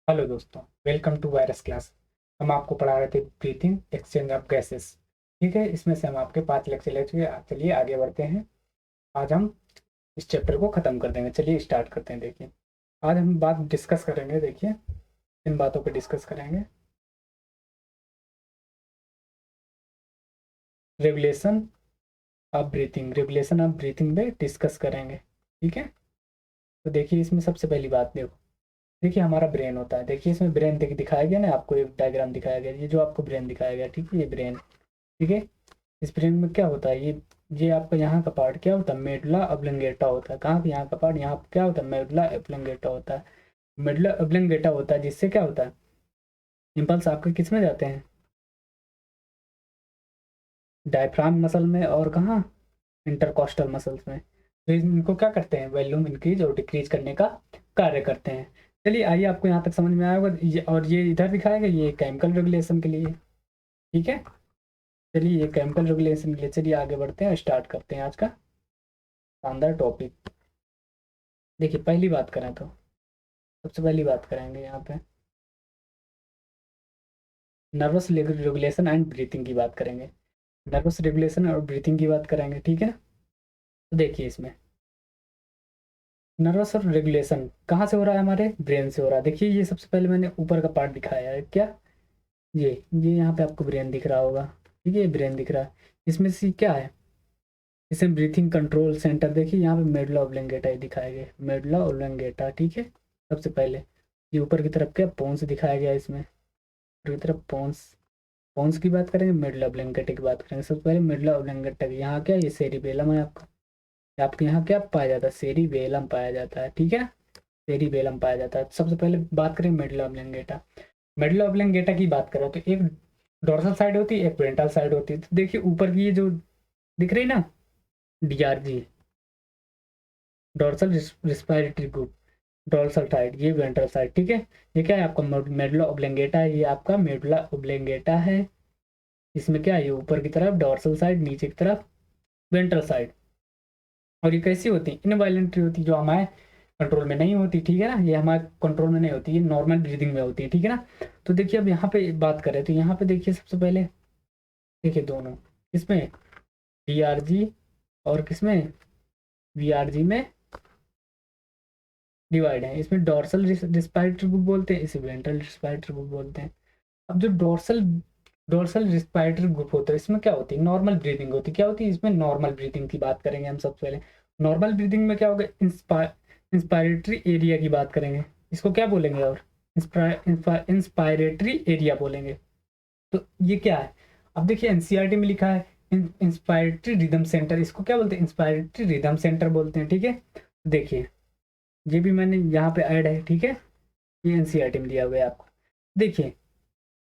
Hello दोस्तों, welcome to virus class. हम आपको पढ़ा रहे थे ब्रीथिंग एक्सचेंज ऑफ गैसेस। ठीक है, इसमें से हम आपके 5 लेक्चर ले चुके हैं। चलिए आगे बढ़ते हैं। आज हम इस चैप्टर को ख़त्म कर देंगे। चलिए स्टार्ट करते हैं। देखिए, आज हम बात डिस्कस करेंगे। देखिए, इन बातों पर डिस्कस करेंगे। रेगुलेशन रेगुलेशन ऑफ ब्रीथिंग पे डिस्कस करेंगे। ठीक है, तो देखिए इसमें सबसे पहली बात देखो। देखिए हमारा ब्रेन होता है। देखिए इसमें ब्रेन दिखाया गया ना, आपको एक डायग्राम दिखाया गया। ये जो आपको ब्रेन दिखाया गया, ठीक है, ये ब्रेन। ठीक है, इस ब्रेन में क्या होता है, ये आपका यहाँ का पार्ट क्या होता है, मेडुला ऑब्लोंगेटा होता है। कहाँ पे यहाँ का पार्ट, यहाँ पे क्या होता है, मेडुला ऑब्लोंगेटा होता है। मेडुला ऑब्लोंगेटा होता है, जिससे क्या होता है, इम्पल्स आपके किस में जाते हैं, डायफ्राम मसल में, और कहाँ, इंटरकॉस्टल मसल्स में। तो इनको क्या करते हैं, वॉल्यूम इंक्रीज और डिक्रीज करने का कार्य करते हैं। चलिए आइए, आपको यहाँ तक समझ में आया होगा। और ये इधर दिखाया गया, ये केमिकल रेगुलेशन के लिए। ठीक है, चलिए ये केमिकल रेगुलेशन के लिए। चलिए आगे बढ़ते हैं, स्टार्ट करते हैं आज का शानदार टॉपिक। देखिए पहली बात करें तो, सबसे पहली बात करेंगे यहाँ पे नर्वस रेगुलेशन एंड ब्रीथिंग की बात करेंगे। नर्वस रेगुलेशन और ब्रीथिंग की बात करेंगे, ठीक है ना। तो देखिए इसमें नर्वस और रेगुलेशन कहाँ से हो रहा है, हमारे ब्रेन से हो रहा है। देखिए ये सबसे पहले मैंने ऊपर का पार्ट दिखाया है, क्या, ये यहाँ पे आपको ब्रेन दिख रहा होगा। ठीक है, ये ब्रेन दिख रहा है। इसमें से क्या है, इसमें ब्रीथिंग कंट्रोल सेंटर। देखिए यहाँ पे मेडुला ऑब्लोंगेटा दिखाया गया, मेडुला ऑब्लोंगेटा। ठीक है, सबसे पहले ये ऊपर की तरफ क्या पोन्स दिखाया गया, इसमें ऊपर की तरफ पोन्स। पोन्स की बात करेंगे, मिडल ऑब्लोंगेटा की बात करेंगे। सबसे पहले मिडल ऑब्लोंगेटा यहाँ क्या, ये सेरिबेलम है आपका। आपके यहाँ क्या पाया जाता है, सेरिबेलम पाया जाता है। ठीक है, सेरिबेलम पाया जाता है। सबसे पहले बात करें मिडल ऑब्लोंगेटा। मिडल ऑब्लोंगेटा की बात करें तो एक डोर्सल साइड होती है, एक वेंट्रल साइड होती है। तो देखिए ऊपर की ये जो दिख रही ना, DRG, dorsal respiratory group, dorsal side, ये वेंट्रल साइड। ठीक है, ये क्या है आपका मेडुला ऑब्लोंगेटा है, ये आपका मेडुला ऑब्लोंगेटा है। इसमें क्या है, ये ऊपर की तरफ डोर्सल साइड, नीचे की तरफ वेंट्रल साइड। और ये कैसी होती है, इनवॉलेंट्री होती है, जो हमारे कंट्रोल में नहीं होती। ठीक है ना, ये हमारे कंट्रोल में नहीं होती, ये नॉर्मल ब्रीदिंग में होती है। ठीक है ना। तो देखिए अब यहाँ पे बात करें तो यहाँ पे देखिए सबसे पहले, देखिए दोनों किसमें, डीआरजी और किसमें, वीआरजी में डिवाइड है। इसमें डोर्सल रिस्पायरेटरी ग्रुप बोलते हैं, इसे वेंट्रल रिस्पायरेटरी ग्रुप बोलते हैं। अब जो डोर्सल डोर्सल रिस्पायरेटरी ग्रुप होता है, इसमें क्या होती है, नॉर्मल ब्रीदिंग होती है। क्या होती है इसमें, नॉर्मल ब्रीदिंग की बात करेंगे हम सबसे पहले। नॉर्मल ब्रीदिंग में क्या होगा, इंस्पायरेटरी एरिया की बात करेंगे। इसको क्या बोलेंगे, और इंस्पायरेटरी एरिया बोलेंगे। तो ये क्या है, अब देखिए एनसीईआरटी में लिखा है इंस्पायरेटरी रिदम सेंटर। इसको क्या बोलते हैं, इंस्पायरेटरी रिदम सेंटर बोलते हैं। ठीक है, देखिए ये भी मैंने यहाँ पे ऐड है। ठीक है, ये एनसीईआरटी में दिया हुआ है आपको। देखिए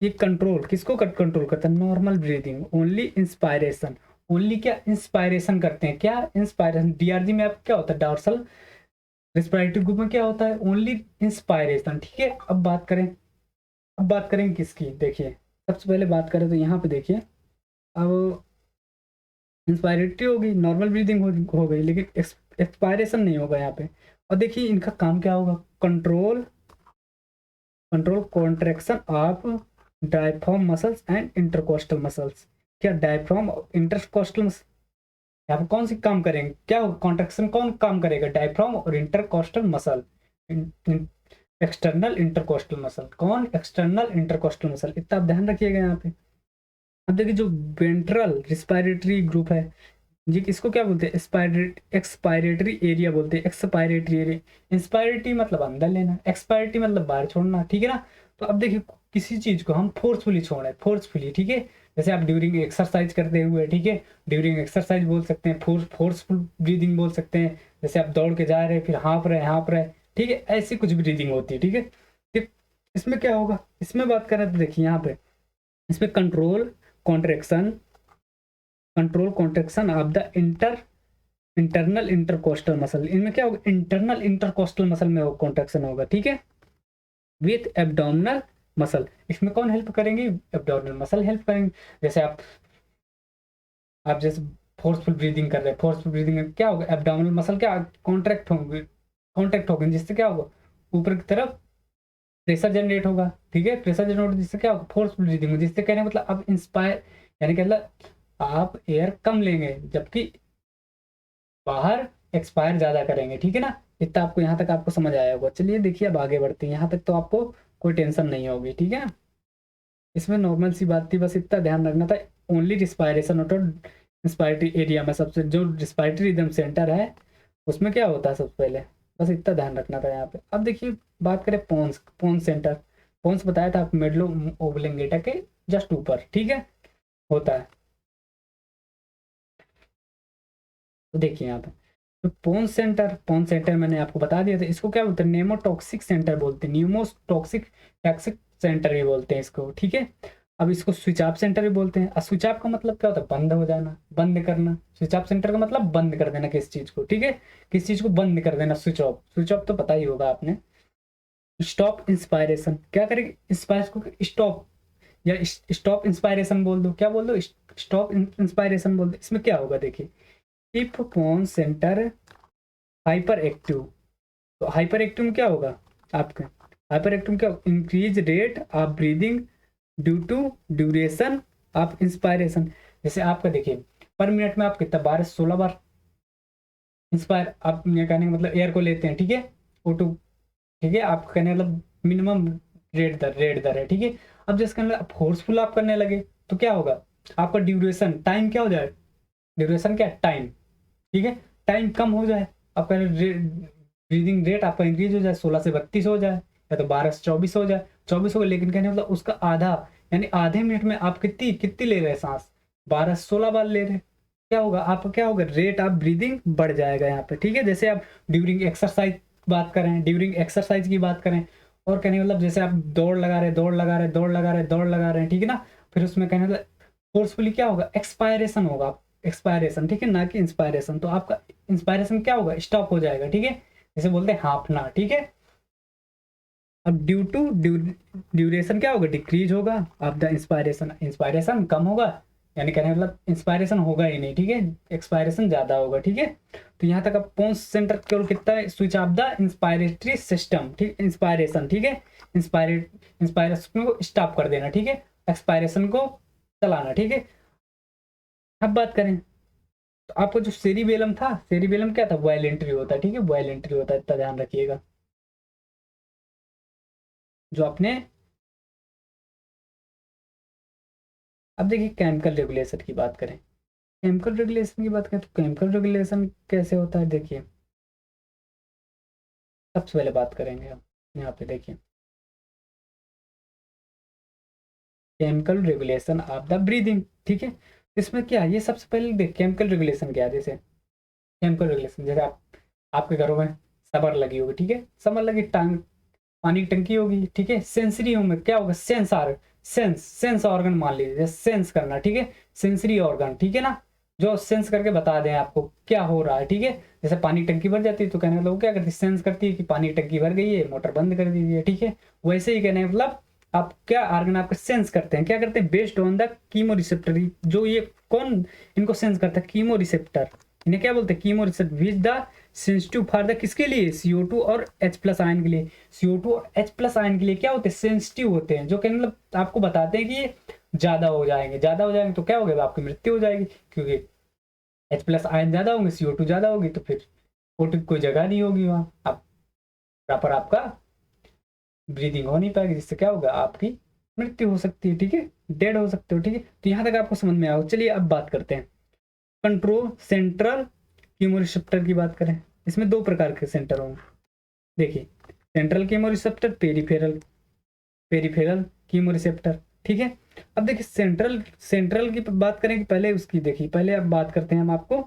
ये कंट्रोल किसको कंट्रोल करता है, normal breathing, only inspiration. Only क्या, इंस्पायरेशन करते हैं, क्या इंस्पायरेशन। डीआरजी में आप क्या होता है, डॉर्सल रिस्पिरेटरी ग्रुप में क्या होता है, ओनली इंस्पायरेशन। ठीक है, अब बात करेंगे किसकी। देखिए सबसे पहले बात करें तो यहाँ पे देखिए, अब इंस्पायरेटरी होगी, नॉर्मल ब्रीदिंग हो गई, लेकिन एक्सपायरेशन नहीं होगा यहाँ पे। और देखिए इनका काम क्या होगा, control control contraction of diaphragm muscles and intercostal muscles. क्या डायफ्राम इंटरकोस्टल, यहाँ पर कौन सी काम करेंगे, क्या कॉन्ट्रैक्शन कौन काम करेगा, डायफ्राम और intercostal muscle. External intercostal muscle, कौन, एक्सटर्नल इंटरकोस्टल मसल। इतना आप ध्यान रखिएगा यहाँ पे। अब देखिए जो वेंट्रल रिस्पायरेटरी ग्रुप है, जी इसको क्या बोलते हैं, एक्सपायरेटरी एरिया बोलते हैं, एक्सपायरेटरी एरिया। इंस्पायरेटरी मतलब अंदर लेना, एक्सपायरेटरी मतलब बाहर छोड़ना। ठीक है ना। तो अब देखिए किसी चीज को हम फोर्सफुली छोड़ रहे हैं, फोर्सफुली। ठीक है, जैसे आप ड्यूरिंग एक्सरसाइज करते हुए, ठीक है, ड्यूरिंग एक्सरसाइज बोल सकते हैं, फोर्सफुल ब्रीदिंग बोल सकते हैं। जैसे आप दौड़ के जा रहे हैं, फिर हाँप रहे, ठीक है, ऐसी कुछ ब्रीदिंग होती है। ठीक है, फिर इसमें क्या होगा, इसमें बात करें तो देखिए यहाँ पे, इसमें contraction control contraction of the internal intercostal muscle. इनमें क्या होगा, इंटरनल इंटरकोस्टल मसल में कॉन्ट्रेक्शन होगा। ठीक है, विथ एब्डोमिनल मसल। इसमें कौन हेल्प करेंगे, एब्डोमिनल मसल हेल्प करेंगे। जैसे आप जैसे फोर्सफुल ब्रीदिंग कर रहे हैं, फोर्सफुल ब्रीदिंग में क्या होगा, एब्डोमिनल मसल क्या कॉन्ट्रैक्ट होंगे, जिससे क्या होगा, ऊपर की तरफ प्रेशर जनरेट होगा, ठीक है। प्रेशर जनरेट जिससे क्या होगा, फोर्स ब्रीदिंग होगी, जिससे कहने का मतलब अब इंस्पायर यानी कि मतलब आप एयर कम लेंगे जबकि बाहर एक्सपायर ज़्यादा करेंगे, ठीक है ना। इतना आपको यहाँ तक आपको समझ आया होगा। चलिए देखिए अब आगे बढ़ते हैं, यहाँ तक तो आपको कोई टेंशन नहीं होगी, ठीक है। इसमें नॉर्मल सी बात थी, बस इतना ध्यान रखना था। Only respiration auto respiratory area में सबसे जो रिस्पायरेटरी रिदम सेंटर है उसमें क्या होता है सबसे पहले, बस इतना ध्यान रखना था यहाँ पे। अब देखिए बात करें पोन्स पोन्स सेंटर। पोन्स बताया था आपको मेडलो ओब्लिंगेटा के जस्ट ऊपर, ठीक है, होता है। तो देखिए यहाँ पे तो पोन्स सेंटर मैंने आपको बता दिया था। इसको क्या बोलते हैं, नेमोटॉक्सिक सेंटर बोलते हैं, न्यूमोटॉक्सिक टॉक्सिक सेंटर भी बोलते हैं इसको, ठीक है। अब इसको स्विच ऑफ सेंटर भी बोलते हैं। अब स्विच ऑफ का मतलब क्या होता है, बंद हो जाना, बंद करना। स्विच ऑफ सेंटर का मतलब बंद कर देना किस चीज को, ठीक है, किस चीज को बंद कर देना। स्विच ऑफ तो पता ही होगा आपने। स्टॉप इंस्पायरेशन, क्या करेंगे, इंस्पायर को स्टॉप या स्टॉप इंस्पायरेशन बोल दो, क्या बोल दो, स्टॉप इंस्पायरेशन बोल दो। इसमें क्या होगा देखिए, if pons centre hyper active, तो हाइपर एक्टिव में क्या होगा आपके, हाइपर एक्टिव में क्या, increase rate of breathing due to duration of inspiration. जैसे आपका देखिए पर मिनट में आप कितना 12 से 16 बार इंस्पायर आप, ये कहने का मतलब एयर को लेते हैं, ठीक है, O2, ठीक है। आप कहने का मतलब मिनिमम रेट दर है, ठीक है। अब जैसे कहने लगा फोर्सफुल आप करने लगे तो क्या होगा, आपका ड्यूरेशन टाइम क्या हो जाए, ड्यूरेशन क्या टाइम, ठीक है, टाइम कम हो जाए। आपका ब्रीदिंग रेट आपका इंक्रीज हो जाए, 16 से 32 हो जाए, या तो 12 से 24 हो जाए, 24 हो गए। लेकिन कहने मतलब उसका आधा, यानी आधे मिनट में आप कितनी कितनी ले रहे हैं सांस, 12 से 16 बार ले रहे हैं। क्या होगा आपका, क्या होगा, रेट ऑफ ब्रीदिंग बढ़ जाएगा यहाँ पे, ठीक है। जैसे आप ड्यूरिंग एक्सरसाइज बात करें, ड्यूरिंग एक्सरसाइज की बात करें, और कहने मतलब जैसे आप दौड़ लगा रहे दौड़ लगा रहे दौड़ लगा रहे दौड़ लगा रहे हैं, ठीक है ना। फिर उसमें कहने मतलब फोर्सफुली क्या होगा, एक्सपायरेशन होगा, एक्सपायरेशन, ठीक है, ना कि इंस्पायरेशन। तो आपका इंस्पायरेशन क्या होगा, स्टॉप हो जाएगा, ठीक है। जैसे बोलते हैं हाफना, ठीक है। अब ड्यू टू ड्यूरेशन क्या होगा, डिक्रीज होगा। अब द इंस्पायरेशन, इंस्पायरेशन कम होगा, यानी कहने मतलब इंस्पायरेशन होगा ही नहीं, ठीक है, एक्सपायरेशन ज्यादा होगा, ठीक है। तो यहाँ तक अब पोन्स सेंटर केवल कितना है, switch off the inspiratory system, ठीक, इंस्पायरेशन, ठीक है, इंस्पायरेशन को स्टॉप कर देना, ठीक है, एक्सपायरेशन को चलाना, ठीक है। अब बात करें तो आपको जो सेरिबेलम था, सेरिबेलम क्या था, बॉयल एंट्री होता है, ठीक है, बॉयल एंट्री होता है, इतना ध्यान रखिएगा। जो अपने, अब देखिए केमिकल रेगुलेशन की बात करें, केमिकल रेगुलेशन की बात करें तो केमिकल रेगुलेशन कैसे होता है देखिए, सबसे पहले बात करेंगे हम यहाँ पे देखिए, chemical regulation of the breathing, ठीक है। इसमें क्या है, ये सबसे पहले देख केमिकल रेगुलेशन क्या है। जैसे केमिकल रेगुलेशन, जैसे आप आपके घरों में समर लगी होगी, ठीक है, समर लगी टांग, पानी की टंकी होगी, ठीक है। सेंसरी में क्या होगा, सेंस ऑर्गन मान लीजिए, सेंस करना, ठीक है, सेंसरी ऑर्गन, ठीक है ना, जो सेंस करके बता दें आपको क्या हो रहा है, ठीक है। जैसे पानी की टंकी भर जाती है तो कहने लोग क्या करती है, सेंस करती है कि पानी की टंकी भर गई है, मोटर बंद कर दीजिए, ठीक है। वैसे ही कहने मतलब आप क्या ऑर्गन आपके सेंस करते हैं, क्या करते हैं, based on the chemo receptor. जो ये कौन इनको सेंस करता है, कीमो रिसेप्टर, इन्हें क्या बोलते हैं, chemo receptor, which the sensitive for the किसके लिए, CO2 और H+ आयन के लिए। CO2 और H+ आयन के लिए क्या होते हैं, सेंसिटिव होते हैं, जो कि मतलब आपको बताते हैं कि ये ज्यादा हो जाएंगे, ज्यादा हो जाएंगे तो क्या हो गया, आपकी मृत्यु हो जाएगी, क्योंकि H+ आयन ज्यादा होंगे, CO2 ज्यादा होगी, तो फिर O2 की कोई जगह नहीं होगी वहां, आप प्रॉपर आपका ब्रीदिंग हो नहीं पाएगी, जिससे क्या होगा, आपकी मृत्यु हो सकती है, ठीक है, डेड हो सकते हो, ठीक है। तो यहाँ तक आपको समझ में आओ। चलिए अब बात करते हैं कंट्रोल सेंट्रल कीमोरिसेप्टर की बात करें। इसमें दो प्रकार के सेंटर होंगे, देखिए, central chemoreceptor, peripheral peripheral chemoreceptor, ठीक है। अब देखिए सेंट्रल सेंट्रल की बात करें कि पहले उसकी देखिए, पहले अब बात करते हैं हम आपको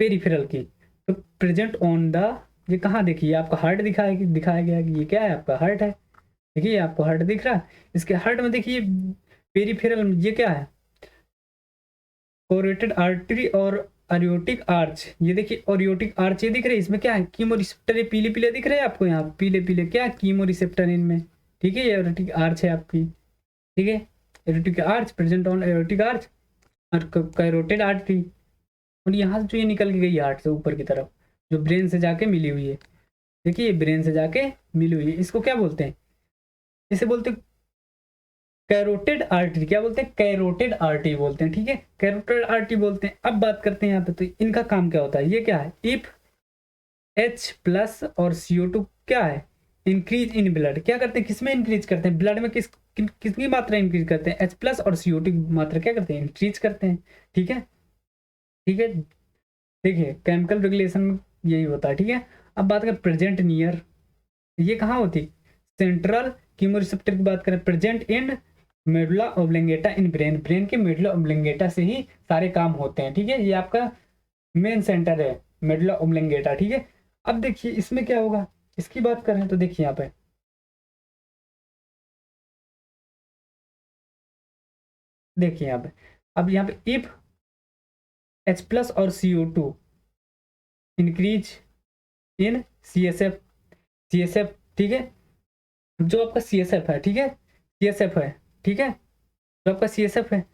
पेरिफेरल की। तो प्रेजेंट ऑन द, ये कहाँ देखिए, आपका हार्ट दिखाया गया कि ये क्या है, आपका हार्ट है, देखिए आपको हार्ट दिख रहा है। इसके हार्ट में देखिए पेरिफेरल, ये क्या है, कोरेटेड आर्टरी और अरियोटिक आर्च, ये देखिए ओरियोटिक आर्च ये दिख रहे हैं, इसमें क्या है, कीमो रिसेप्टर, ये पीले पीले दिख रहे हैं आपको, यहाँ पीले पीले क्या है, कीमो रिसेप्टर इनमें, ठीक है। ये एरोटिक आर्च है आपकी, ठीक है, aortic arch present on aortic arch और कैरोटेड आर्टरी। और यहाँ से जो ये निकल के गई हार्ट से ऊपर की तरफ, जो ब्रेन से जाके मिली हुई है, देखिए ब्रेन से जाके मिली हुई है, इसको क्या बोलते हैं, इसे बोलते हैं कैरोटेड आर्टरी। क्या बोलते हैं, कैरोटेड आर्टरी बोलते हैं, ठीक है, कैरोटेड आर्टरी बोलते हैं। अब बात करते हैं यहाँ पे, तो इनका काम क्या होता है, ये क्या है, इफ H+ और CO2 क्या है, इंक्रीज इन ब्लड, क्या करते हैं, किसमें इंक्रीज करते हैं, ब्लड में किसकी मात्रा इंक्रीज करते हैं, H+ और CO2 की मात्रा क्या करते हैं, इंक्रीज करते हैं, ठीक है, ठीक है। देखिए केमिकल रेगुलेशन में यही होता है, ठीक है। अब बात करें प्रेजेंट नियर, ये कहाँ होती, सेंट्रल कीमोरिसेप्टर की बात करें, present in medulla oblongata in brain, brain के मेडुला ओब्लंगेटा से ही सारे काम होते हैं, ठीक है। ये आपका मेन सेंटर है मेडुला ओब्लंगेटा, ठीक है। अब देखिए इसमें क्या होगा, इसकी बात करें तो देखिए यहाँ पे, देखिए यहाँ पे, अब यहाँ पे इफ H+ और CO2 increase in C S F, ठीक है, जो आपका CSF है, ठीक है, CSF है, ठीक है, जो आपका CSF है,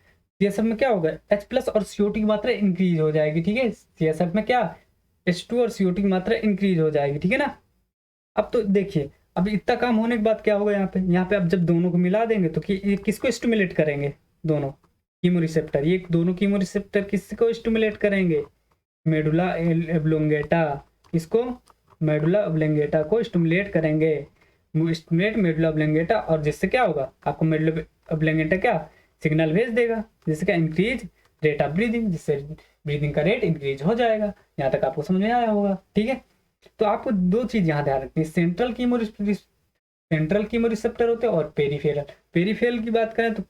CSF में क्या होगा, H+ और CO2 की मात्रा इंक्रीज हो जाएगी, ठीक है, CSF में क्या, H2 और CO2 की मात्रा इंक्रीज हो जाएगी, ठीक है ना। अब तो देखिए, अब इतना काम होने के बाद क्या होगा, यहाँ पे अब जब दोनों को मिला देंगे तो ये किसको स्टिमुलेट करेंगे, दोनों कीमो रिसेप्टर, ये दोनों कीमो रिसेप्टर किसको स्टिमुलेट करेंगे, मेडुला ओब्लोंगेटा, इसको मेडुला ओब्लोंगेटा को स्टिमुलेट करेंगे, स्टिमुलेट मेडुला ओब्लोंगेटा, और जिससे क्या होगा, आपको मेडुला ओब्लोंगेटा क्या सिग्नल भेज देगा, जिससे क्या इंक्रीज रेट ऑफ ब्रीदिंग, जिससे ब्रीदिंग का रेट इंक्रीज हो जाएगा। यहाँ तक आपको समझ में आया होगा, ठीक है। तो आपको दो चीज यहाँ ध्यान रखनी है, सेंट्रल कीमो रिसेप्टर होते हैं और पेरिफेरल। पेरिफेरल की बात करें तो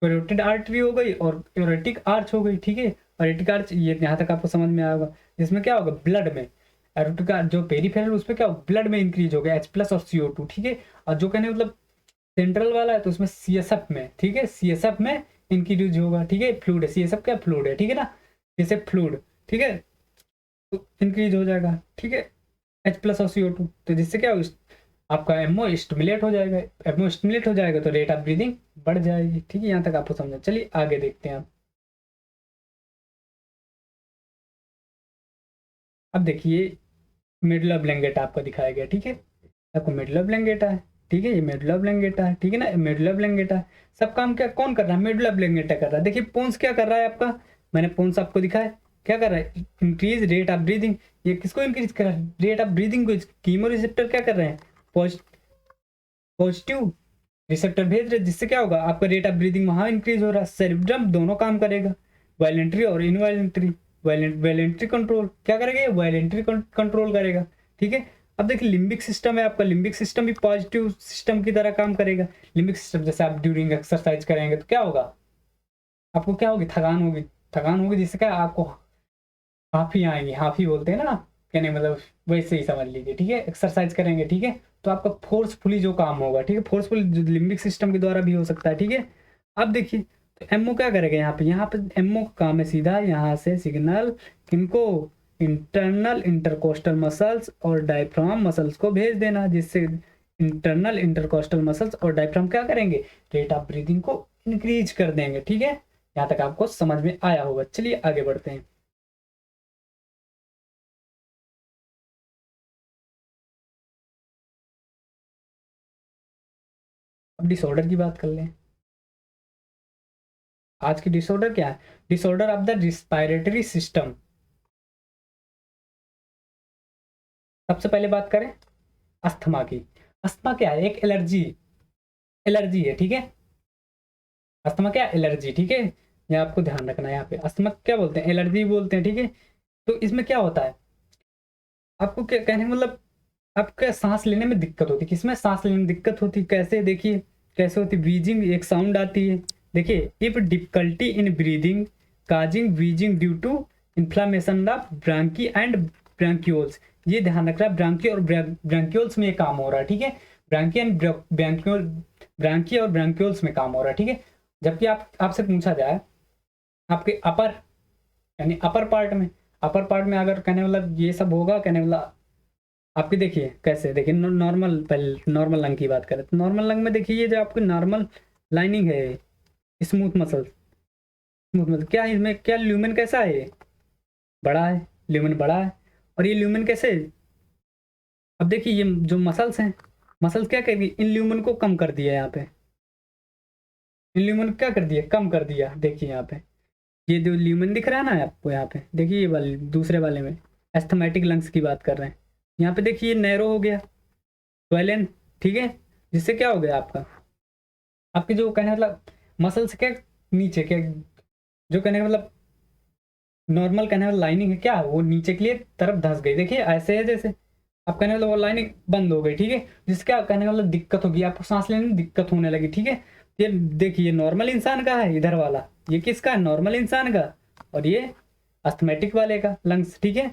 कैरोटिड आर्टरी हो गई और एरोटिक आर्च हो गई, ठीक है। एरोटिक आर्च ये यहाँ तक आपको समझ में आया होगा, जिसमें क्या होगा, ब्लड में, एरोटिक जो पेरिफेरल उसमें क्या होगा, ब्लड में इंक्रीज हो गया H+ और CO2, ठीक है। और जो कहने मतलब सेंट्रल वाला है तो उसमें CSF में, ठीक है, CSF में इंक्रीज होगा, ठीक है, फ्लूड है, CSF क्या फ्लूड है, ठीक है ना, जैसे फ्लूड, ठीक है, तो इंक्रीज हो जाएगा, ठीक है, H+ और CO2, तो जिससे क्या होगा, आपका एमओ स्टिमुलेट हो जाएगा, एमओ स्टिमुलेट हो जाएगा तो रेट ऑफ ब्रीदिंग बढ़ जाएगी, ठीक है। यहाँ तक आपको समझा, चलिए आगे देखते हैं आप। अब देखिए मेडुला ओब्लोंगेटा आपको दिखाया गया, ठीक है, आपको मेडुला ओब्लोंगेटा है, ठीक है, ये मेडुला ओब्लोंगेटा है, ठीक है ना, मेडुला ओब्लोंगेटा है। सब काम क्या कौन कर रहा है, मेडुला ओब्लोंगेटा कर रहा है। देखिए पोन्स क्या कर रहा है आपका, मैंने पोन्स आपको दिखाया, क्या कर रहा है, इंक्रीज रेट ऑफ ब्रीदिंग, ये किसको इंक्रीज कर रहा है, रेट ऑफ ब्रीदिंग को, कीमो रिसेप्टर क्या कर रहे हैं, पॉजिटिव रिसेप्टर भेज रहे, जिससे क्या होगा, आपका रेट ऑफ ब्रीदिंग वहां इंक्रीज हो रहा है, सेरेब्रम दोनों काम करेगा, वायलेंट्री और इनवायलेंट्री, वायलेंट्री कंट्रोल क्या करेगा, ये वायलेंट्री कंट्रोल करेगा, ठीक है। अब देखिए लिम्बिक सिस्टम है आपका, लिम्बिक सिस्टम भी पॉजिटिव सिस्टम की तरह काम करेगा। लिम्बिक सिस्टम जैसे आप ड्यूरिंग एक्सरसाइज करेंगे तो क्या होगा, आपको क्या होगी, थकान होगी, जिससे क्या आपको हाफी आएंगी, हाफी बोलते हैं ना, कहने मतलब वैसे ही समझ लीजिए, ठीक है, एक्सरसाइज करेंगे, ठीक है, तो आपका फोर्सफुली जो काम होगा, ठीक है, फोर्सफुली लिम्बिक सिस्टम के द्वारा भी हो सकता है, ठीक है। अब देखिए तो एमओ क्या करेगा, यहाँ पे एमओ का काम है सीधा यहाँ से सिग्नल किनको, इंटरनल इंटरकोस्टल मसल्स और डायफ्राम मसल्स को भेज देना, जिससे इंटरनल इंटरकोस्टल मसल्स और डायफ्राम क्या करेंगे, रेट ऑफ ब्रीदिंग को इंक्रीज कर देंगे, ठीक है। यहाँ तक आपको समझ में आया होगा, चलिए आगे बढ़ते हैं। अब डिसऑर्डर की बात कर लें। आज की डिसऑर्डर क्या है, disorder of the respiratory system. सबसे पहले बात करें अस्थमा की। अस्थमा क्या है, एक एलर्जी, एलर्जी है, ठीक है, अस्थमा क्या एलर्जी, ठीक है, ये आपको ध्यान रखना है। यहाँ पे अस्थमा क्या बोलते हैं, एलर्जी बोलते हैं, ठीक है। तो इसमें क्या होता है, आपको क्या कहने का मतलब, आपका सांस लेने में दिक्कत होती है, किसमें सांस लेने में दिक्कत होती है, कैसे देखिए, कैसे होती, वीजिंग एक साउंड आती है, देखिए if difficulty in breathing causing wheezing due to inflammation of bronchi and bronchioles, ये ध्यान रख रहा है, ब्रांकी और ब्रांक्यूल्स में ये काम हो रहा है, ठीक है, ब्रांकी एंड ब्रांक्यूल, ब्रांकी और ब्रांक्यूल्स में काम हो रहा है, ठीक है। जबकि आपसे पूछा जाए आपके अपर, यानी अपर पार्ट में अगर कहने मतलब ये सब होगा, कहने मतलब आपकी देखिए कैसे, देखिए नॉर्मल, पहले नॉर्मल लंग की बात करें तो नॉर्मल लंग में देखिए ये जो आपकी नॉर्मल लाइनिंग है, स्मूथ मसल, स्मूथ मसल क्या है, इसमें क्या ल्यूमेन कैसा है, ये बड़ा है, ल्यूमेन बड़ा है, और ये ल्यूमेन कैसे अब देखिए ये जो मसल्स हैं, मसल्स क्या करेगी, इन ल्यूमन को कम कर दिया यहाँ पे, इन ल्यूमन क्या कर दिया, कम कर दिया। देखिए यहाँ पे ये जो ल्यूमन दिख रहा है ना आपको, यहाँ पे देखिए ये वाले दूसरे वाले में एस्थमेटिक लंग्स की बात कर रहे हैं। यहाँ पे देखिए ये नैरो हो गया, स्वेलन, ठीक है, जिससे क्या हो गया आपका, आपके जो कहने मतलब मसल्स क्या नीचे क्या, जो कहने का मतलब नॉर्मल कहने वाला लाइनिंग है क्या, वो नीचे के लिए तरफ धंस गई। देखिए ऐसे है जैसे आप कहने वाला वो लाइनिंग बंद हो गई, ठीक है, जिससे क्या कहने वाला दिक्कत होगी आपको, सांस लेने में दिक्कत होने लगी, ठीक है। ये देखिए ये नॉर्मल इंसान का है इधर वाला, ये किसका है, नॉर्मल इंसान का, और ये अस्थमेटिक वाले का लंग्स, ठीक है।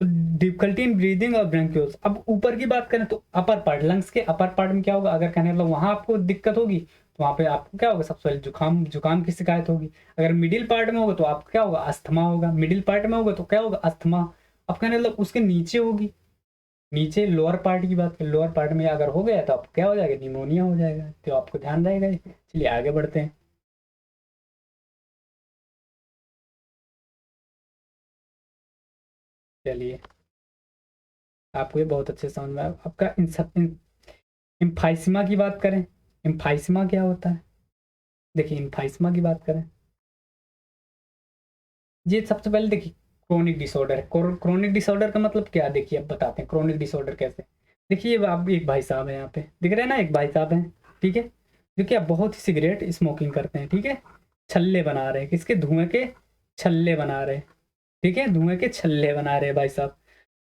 तो डिफिकल्टी इन ब्रीदिंग और ब्रोंकियोल्स। अब ऊपर की बात करें तो अपर पार्ट, लंग्स के अपर पार्ट में क्या होगा, अगर कहने मतलब वहां आपको दिक्कत होगी तो वहां पे आपको क्या होगा, सबसे पहले जुकाम, जुकाम की शिकायत होगी। अगर मिडिल पार्ट में होगा तो आपको क्या होगा, अस्थमा होगा। मिडिल पार्ट में होगा तो क्या होगा, अस्थमा। अब कहने मतलब उसके नीचे होगी, नीचे लोअर पार्ट की बात करें, लोअर पार्ट में अगर हो गया तो आपको क्या हो जाएगा, निमोनिया हो जाएगा, तो आपको ध्यान रहेगा। चलिए आगे बढ़ते हैं। चलिए आपको ये बहुत अच्छे से समझ में आया। आपका इम्फाइसिमा की बात करें, इम्फाइसिमा क्या होता है, देखिए इम्फाइसिमा की बात करें, ये सबसे पहले देखिए क्रोनिक डिसऑर्डर है। क्रोनिक डिसऑर्डर का मतलब क्या है, देखिए अब बताते हैं क्रोनिक डिसऑर्डर कैसे। देखिए आप एक भाई साहब है यहाँ पे दिख रहे हैं ना, एक भाई साहब हैं, ठीक है, जो कि आप बहुत ही सिगरेट स्मोकिंग करते हैं, ठीक है, छल्ले बना रहे हैं, किसके, धुएं के छल्ले बना रहे हैं, ठीक है, धुएं के छल्ले बना रहे हैं भाई साहब।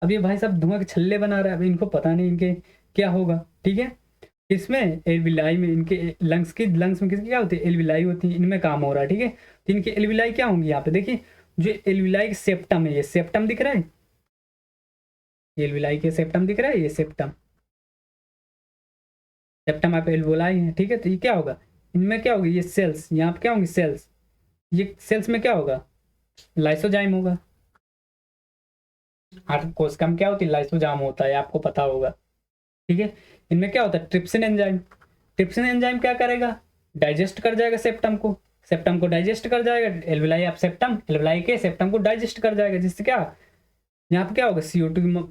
अब ये भाई साहब धुआं के छल्ले बना रहे हैं, अब इनको पता नहीं इनके क्या होगा, ठीक है। इसमें एल्विलाई में इनके लंग्स की, लंग्स में किसकी क्या होती है, एल्विलाई होती है, इनमें काम हो रहा है, ठीक है। तो इनकी एल्विलाई क्या होंगी यहाँ पे देखिए, जो एल्विलाई सेप्टम है, ये सेप्टम दिख रहा है, ये एल्विलाई के सेप्टम दिख रहा है, ये सेप्टम, सेप्टम आप एल्वोलाई है, ठीक है। तो ये क्या होगा, इनमें क्या होगी, ये सेल्स यहाँ पे क्या होंगी, सेल्स, ये सेल्स में क्या होगा, लाइसोजाइम होगा। हर कोशिका में क्या होती है, लाइसोजाइम होता है, आपको पता होगा, ठीक है। इनमें क्या होता है, ट्रिप्सिन एंजाइम, ट्रिप्सिन एंजाइम क्या करेगा, डाइजेस्ट कर जाएगा सेप्टम को, सेप्टम को डाइजेस्ट कर जाएगा, एल्विलाई आप सेप्टम, एल्विलाई के सेप्टम को डाइजेस्ट कर जाएगा, जिससे क्या यहाँ पे क्या होगा, CO2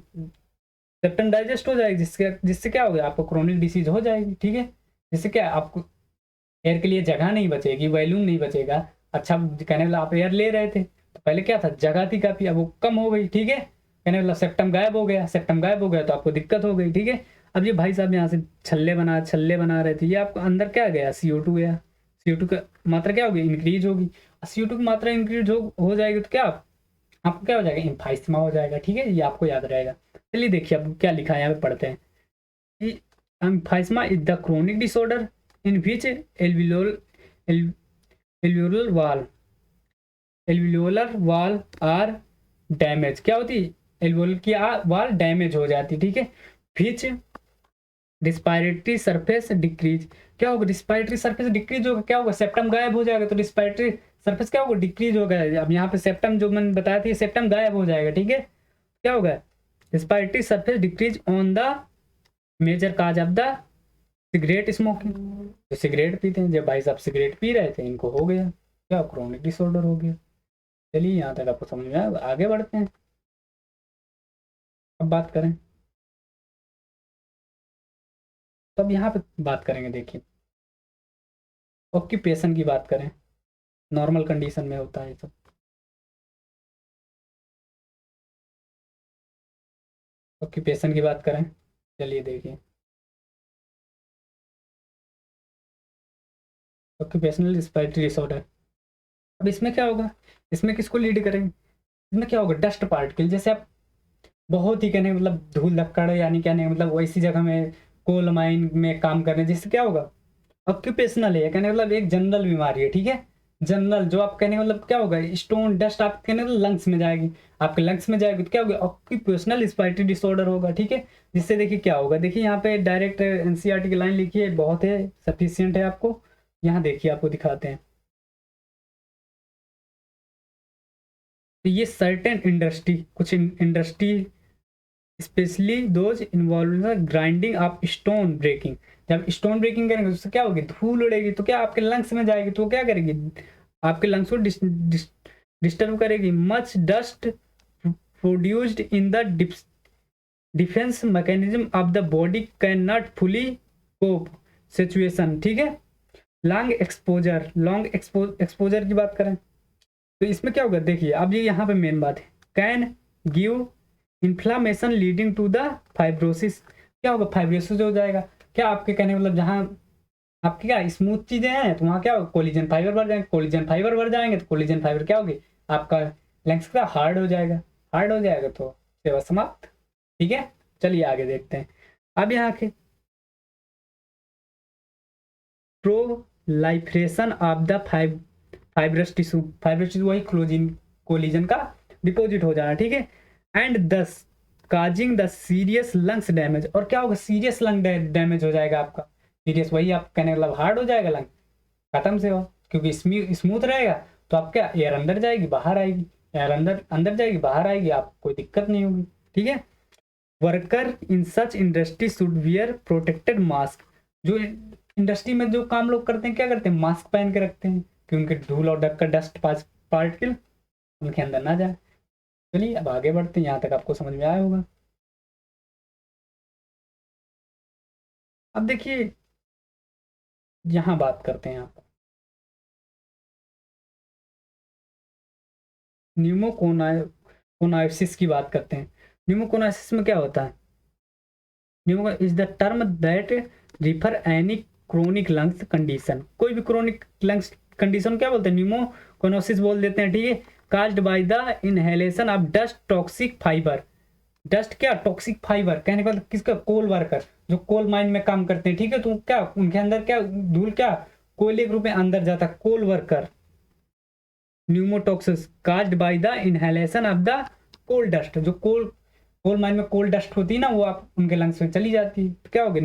सेप्टम डाइजेस्ट हो जाएगी, जिससे जिससे क्या होगा, आपको क्रोनिक डिसीज हो जाएगी, ठीक है। जिससे क्या आपको एयर के लिए जगह नहीं बचेगी, वैल्यूम नहीं बचेगा। अच्छा कहने वाला आप एयर ले रहे थे तो पहले क्या था, जगह थी काफी, अब वो कम हो गई, ठीक है। कहने वाला सेप्टम गायब हो गया, सेप्टम गायब हो गया तो आपको दिक्कत हो गई, ठीक है। अब ये भाई साहब यहाँ से छल्ले बना रहे थे, ये आपको अंदर क्या गया, CO2 गया, CO2 का मात्रा क्या होगी, इंक्रीज होगी। CO2 की मात्रा इंक्रीज हो जाएगी तो क्या आपको क्या हो जाएगा, इम्फाइस्मा हो जाएगा, ठीक है, ये आपको याद रहेगा। चलिए देखिए अब क्या लिखा है यहाँ पे, पढ़ते हैं कि emphysema is the chronic disorder in which alveolar wall, alveolar wall are damage, क्या होती है, एल्वियोलर की वाल डैमेज हो जाती, ठीक है। विच रिस्पायरेटरी सरफेस डिक्रीज, क्या होगा, रिस्पायरेटरी सरफेस डिक्रीज होगा, क्या होगा, सेप्टम गायब हो जाएगा तो रिस्पायरेटरी सरफेस क्या होगा, डिक्रीज होगा। अब यहाँ पे सेप्टम जो मैंने बताया था, सेप्टम गायब हो जाएगा, ठीक है। क्या होगा, respiratory surface decrease on the major cause of the cigarette smoking. तो सिगरेट पीते हैं, जब भाई साहब सिगरेट पी रहे थे इनको हो गया क्या, क्रोनिक डिसऑर्डर हो गया। चलिए यहाँ तक आपको समझ में आया, आगे बढ़ते हैं। अब बात करें, तब यहाँ पे बात करेंगे, देखिए ऑक्यूपेशन की बात करें, नॉर्मल कंडीशन में होता है ये सब। ऑक्यूपेशन की बात करें, चलिए देखिए ऑक्यूपेशनल रिस्पिरेटरी डिसऑर्डर। अब इसमें क्या होगा, इसमें किसको लीड करेंगे, इसमें क्या होगा, डस्ट पार्टिकल, जैसे आप बहुत ही कहने मतलब धूल लक्कड़ यानी कहने मतलब वैसी जगह में कोल माइन में काम करने, जिससे क्या होगा, ऑक्यूपेशनल है, कहने मतलब एक जनरल बीमारी है, ठीक है। जनरल जो आप कहने मतलब क्या होगा, स्टोन डस्ट आप कहने मतलब लंग्स में जाएगी, आपके लंग्स में जाएगी तो क्या होगा, ऑक्यूपेशनल रिस्पिरेटरी डिसऑर्डर होगा, ठीक है। जिससे देखिए क्या होगा, देखिए यहाँ पे डायरेक्ट NCERT की लाइन लिखी है, बहुत है, सफिशियंट है आपको। यहाँ देखिए आपको दिखाते हैं, तो ये सर्टेन इंडस्ट्री, कुछ industry specially those involve grinding of stone breaking, जब स्टोन ब्रेकिंग करेंगे तो उससे क्या होगी, धूल उड़ेगी तो क्या आपके लंग्स में जाएगी, तो क्या करेगी, आपके लंग्स को डिस्टर्ब करेगी। Much dust produced in the defence mechanism of the body can not fully cope situation, ठीक है। लॉन्ग एक्सपोजर की बात करें तो इसमें क्या होगा, देखिए अब ये यहाँ पे मेन बात है, can give inflammation leading to the fibrosis. क्या होगा, फाइब्रोसिस हो जाएगा। क्या आपके कहने का मतलब, जहाँ आपकी क्या स्मूथ चीजें हैं तो वहाँ क्या होगा, कोलिजन फाइबर बढ़ जाएंगे, कोलिजन फाइबर बढ़ जाएंगे तो कोलिजन फाइबर क्या होगी, आपका लेंस का हार्ड हो जाएगा, हार्ड हो जाएगा तो सेवा समाप्त, ठीक है। चलिए आगे देखते हैं। अब यहाँ के proliferation of the fibrous tissue, fibrous tissue वही कोलिजन का डिपॉजिट हो जाना, ठीक है। And thus causing the serious lungs damage, और क्या होगा, सीरियस लंग डैमेज हो जाएगा आपका, सीरियस वही आप कहने मतलब हार्ड हो जाएगा लंग, खत्म से हो, क्योंकि स्मूथ रहेगा तो आप क्या, एयर अंदर जाएगी बाहर आएगी, एयर अंदर अंदर जाएगी बाहर आएगी, आपको कोई दिक्कत नहीं होगी, ठीक है। Worker in such industry should wear protected mask, जो इंडस्ट्री में जो काम लोग करते हैं क्या करते हैं, मास्क पहन के रखते हैं कि उनके धूल और डस्ट पार्टिकल उनके अंदर ना जाए। चलिए अब आगे बढ़ते हैं, यहाँ तक आपको समझ में आया होगा। अब देखिए यहाँ बात करते हैं आप न्यूमोकोनाइसिस की बात करते हैं। न्यूमोकोनाइसिस में क्या होता है, Numa is the term that refer any chronic lungs condition, कोई भी क्रोनिक लंग्स कंडीशन क्या बोलते हैं, न्यूमोकोनोसिस बोल देते हैं, ठीक है। Caused by the inhalation of dust toxic fibre, dust क्या, टॉक्सिक फाइबर कहने का मतलब किसका, कोल वर्कर जो कोल माइन में काम करते हैं, ठीक है। तो क्या उनके अंदर क्या धूल, क्या कोयले के रूप में अंदर जाता है, कोल वर्कर न्यूमोटॉक्सिस caused by the inhalation of the coal dust, जो कोल माइन में कोल डस्ट होती है ना, वो आप उनके लंग्स में चली जाती है, तो क्या होगा,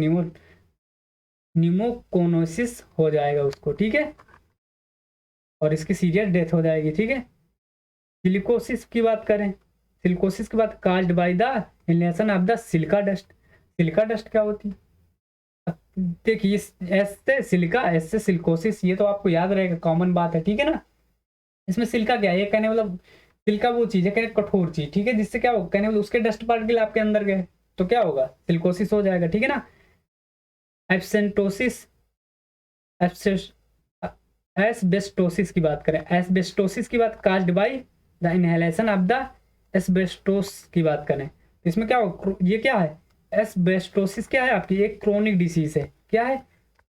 न्यूमोकोनोसिस हो जाएगा उसको, ठीक है, और इसकी सीरियस डेथ हो जाएगी, ठीक है। सिलिकोसिस की बात करें, सिलिकोसिस की बात caused by the inhalation of the silica dust, silica dust क्या होती है, देखिए एस से सिलिका, एस से सिलिकोसिस, ये तो आपको याद रहेगा, कॉमन बात है, ठीक है ना। इसमें सिल्का क्या है, ये कहने मतलब सिल्का वो चीज है, कहने कठोर चीज, ठीक है, जिससे क्या होगा, कहने मतलब उसके डस्ट पार्टिकल आपके अंदर गए तो क्या होगा, सिलिकोसिस हो जाएगा, ठीक है ना। एब्सेंटोसिस, एस्बेस्टोसिस की बात करें, एस्बेस्टोसिस की बात caused by the inhalation of the asbestos की बात करें तो इसमें क्या होगा, ये क्या है, एस्बेस्टोसिस क्या है आपकी, एक क्रोनिक डिसीज है, क्या है,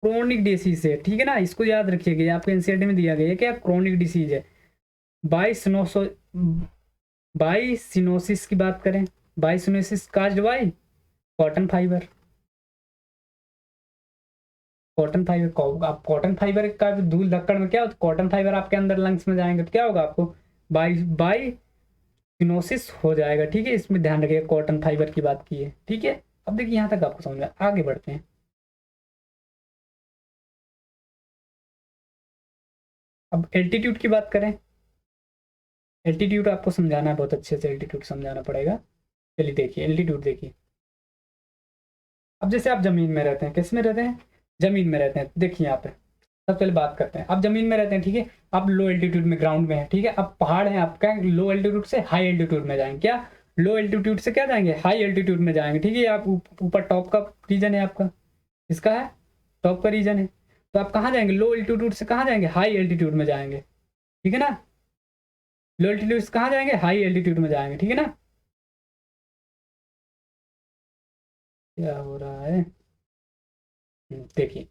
क्रोनिक डिसीज है, ठीक है ना, इसको याद रखिएगा, आपको एनसीईआरटी में दिया गया है, क्या क्रोनिक डिसीज है। बाइसिनोसो बाइसिनोसिस की बात करें, byssinosis caused by cotton fibre, cotton fibre, आप कॉटन फाइबर का धूल धक्कड़ में क्या होता है, कॉटन फाइबर आपके अंदर लंग्स में जाएंगे तो क्या होगा, आपको बाइसिनोसिस हो जाएगा, ठीक है। इसमें ध्यान रखिएगा, कॉटन फाइबर की बात की है, ठीक है। अब देखिए यहाँ तक आपको समझ में, आगे बढ़ते हैं। अब एल्टीट्यूड की बात करें, एल्टीट्यूड आपको समझाना है बहुत अच्छे से, एल्टीट्यूड समझाना पड़ेगा। चलिए देखिए एल्टीट्यूड देखिए, अब जैसे आप जमीन में रहते हैं, किस में रहते हैं, जमीन में रहते हैं, देखिए यहाँ पे सबसे पहले बात करते हैं, आप जमीन में रहते हैं, ठीक है, आप लो एल्टीट्यूड में ग्राउंड में है, ठीक है, अब पहाड़ है आपका, लो एल्टीट्यूड से हाई एल्टीट्यूड में जाएंगे, क्या लो एल्टीट्यूड से क्या जाएंगे, हाई एल्टीट्यूड में जाएंगे, ठीक है। आप ऊपर टॉप का रीजन है आपका, इसका है टॉप का रीजन है, तो आप कहाँ जाएंगे, लो एल्टीट्यूड से कहाँ जाएंगे, हाई एल्टीट्यूड में जाएंगे, ठीक है ना। लो एल्टीट्यूड से कहाँ जाएंगे, हाई एल्टीट्यूड में जाएंगे, ठीक है ना। क्या हो रहा है, देखिए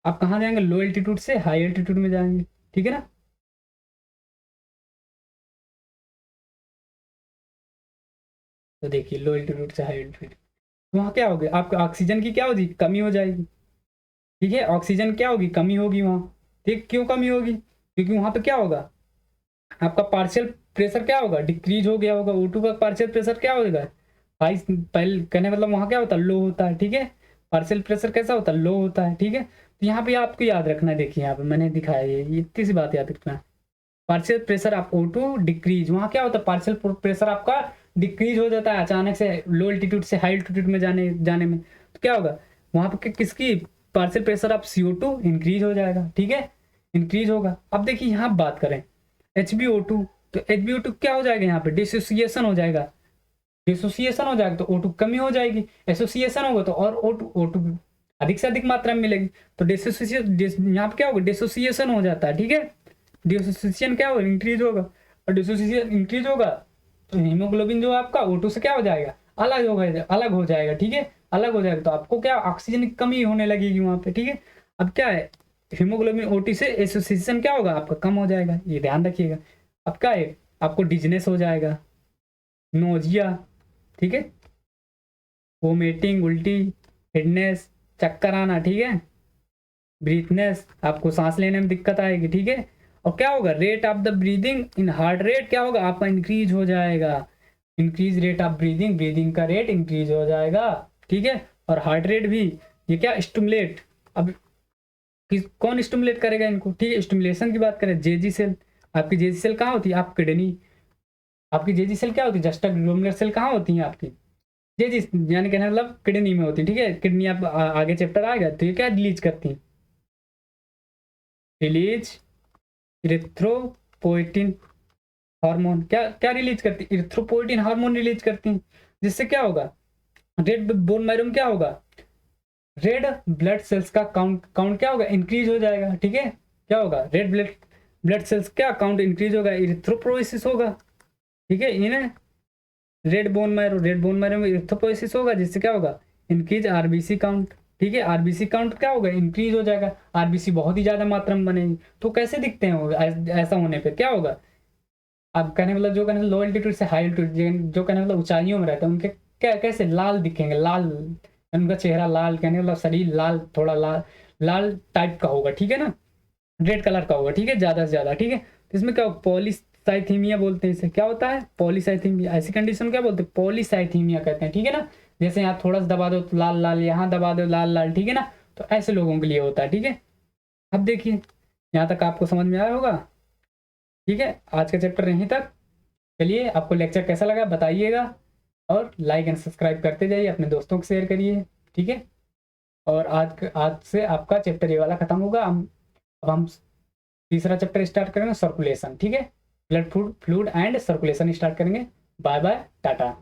आप कहाँ जाएंगे, लो एल्टीट्यूड से हाई एल्टीट्यूड में जाएंगे, ठीक है ना। तो देखिए लो एल्टीट्यूड से हाई एल्टीट्यूड, वहाँ क्या होगा, आपका ऑक्सीजन की क्या होगी, कमी हो जाएगी, ठीक है, ऑक्सीजन क्या होगी, कमी होगी वहाँ, ठीक, क्यों कमी होगी, क्योंकि वहाँ पे क्या होगा, आपका पार्शियल प्रेशर क्या होगा, डिक्रीज हो गया होगा, O2 का पार्शियल प्रेशर क्या होगा, हाई, पहले कहने मतलब वहाँ क्या होता है, लो होता है, ठीक है, पार्शियल प्रेशर कैसा होता है, लो होता है, ठीक है। तो यहाँ पे आपको याद रखना है, देखिए यहाँ पे मैंने दिखाया ये इतनी सी बात याद रखना है, पार्शियल प्रेशर आप O2 डिक्रीज, वहाँ क्या होता है, पार्शियल प्रेशर आपका डिक्रीज हो जाता है अचानक से, लो एल्टीट्यूड से हाई एल्टीट्यूड में जाने जाने में, तो क्या होगा वहाँ पे किसकी पार्शियल प्रेशर आप CO2 इंक्रीज हो जाएगा, ठीक है, इंक्रीज होगा। अब देखिए यहाँ बात करें HbO2, तो HbO2 क्या हो जाएगा, यहाँ पे डिसोसिएशन हो जाएगा, डिसोसिएशन हो जाएगा तो O2 कमी हो जाएगी, एसोसिएशन होगा तो और O2 अधिक से अधिक मात्रा में मिलेगी। तो डिसोसिएशन यहाँ पे क्या होगा, डिसोसिएशन हो जाता है, ठीक है। डिसोसिएशन क्या होगा, इंक्रीज होगा, और डिसोसिएशन इंक्रीज होगा तो हीमोग्लोबिन जो आपका O2 से क्या हो जाएगा, अलग हो जाएगा, ठीक है। अलग हो जाएगा तो आपको क्या, ऑक्सीजन की कमी होने लगेगी वहां पे, ठीक है। अब क्या है, हीमोग्लोबिन O2 से एसोसिएशन क्या होगा आपका, कम हो जाएगा, ये ध्यान रखिएगा। अब क्या है, आपको डिजनेस हो जाएगा, नोजिया, ठीक है, वोमिटिंग, उल्टी, हेडनेस, चक्कर आना, ठीक है, ब्रीथनेस, आपको सांस लेने में दिक्कत आएगी, ठीक है। और क्या होगा, rate of the breathing in heart rate क्या होगा आपका, इंक्रीज हो जाएगा। Increase rate of breathing, breathing का रेट इंक्रीज हो जाएगा, ठीक है। और हार्ट रेट भी, ये क्या स्टिमुलेट, अब कौन स्टिमुलेट करेगा इनको, ठीक है। स्टिमुलेशन की बात करें, जेजी सेल, आपकी जेजी सेल कहाँ होती है, आप किडनी, आपकी जेजी सेल क्या होती है, जस्टा ग्लोमेरुलर सेल कहाँ होती है आपकी, जेजी, यानी कहने मतलब किडनी में होती है, ठीक है। किडनी आप आगे चैप्टर आएगा तो ये क्या रिलीज करती है, रिलीज इरिथ्रोपोइटिन हार्मोन, क्या क्या रिलीज करती है, इरिथ्रोपोइटिन हार्मोन रिलीज करती है, जिससे क्या होगा, रेड बोन मैरो में क्या होगा, रेड ब्लड सेल्स का काउंट क्या होगा, इंक्रीज हो जाएगा, ठीक है। क्या होगा, रेड ब्लड सेल्स क्या काउंट इंक्रीज होगा, इरिथ्रोपोइसिस होगा, ठीक है। इन्हें रेड बोन मैरो में इरिथ्रोपोइसिस होगा, जिससे क्या होगा, इंक्रीज आरबीसी काउंट, ठीक है। आरबीसी काउंट क्या होगा, इंक्रीज हो जाएगा, आरबीसी बहुत ही ज्यादा मात्रा में बनेगी। तो कैसे दिखते हैं वो, ऐसा होने पे क्या होगा, आप कहने मतलब जो कहने लो एल्टीट्यूड से हाई एल्टीट्यूड, जो कहने मतलब ऊंचाइयों में रहते हैं उनके क्या कैसे लाल दिखेंगे, लाल, उनका चेहरा लाल, कहने मतलब शरीर लाल, थोड़ा लाल लाल टाइप का होगा, ठीक है ना, रेड कलर का होगा, ठीक है, ज्यादा से ज्यादा, ठीक है। तो इसमें क्या, पॉलीसाइथीमिया बोलते हैं इसे, क्या होता है, पॉलीसाइथीमिया, ऐसी कंडीशन क्या बोलते हैं, पॉलीसाइथीमिया कहते हैं, ठीक है ना। जैसे यहाँ थोड़ा सा दबा दो तो लाल लाल, यहाँ दबा दो लाल लाल, ठीक है ना। तो ऐसे लोगों के लिए होता है, ठीक है। अब देखिए यहाँ तक आपको समझ में आया होगा, ठीक है। आज का चैप्टर यहीं तक। चलिए, आपको लेक्चर कैसा लगा बताइएगा, और लाइक एंड सब्सक्राइब करते जाइए, अपने दोस्तों को शेयर करिए, ठीक है। और आज से आपका चैप्टर ये वाला खत्म होगा। अब हम तीसरा चैप्टर स्टार्ट करेंगे, सर्कुलेशन, ठीक है। Blood fluid and circulation start करेंगे। Bye bye, Tata.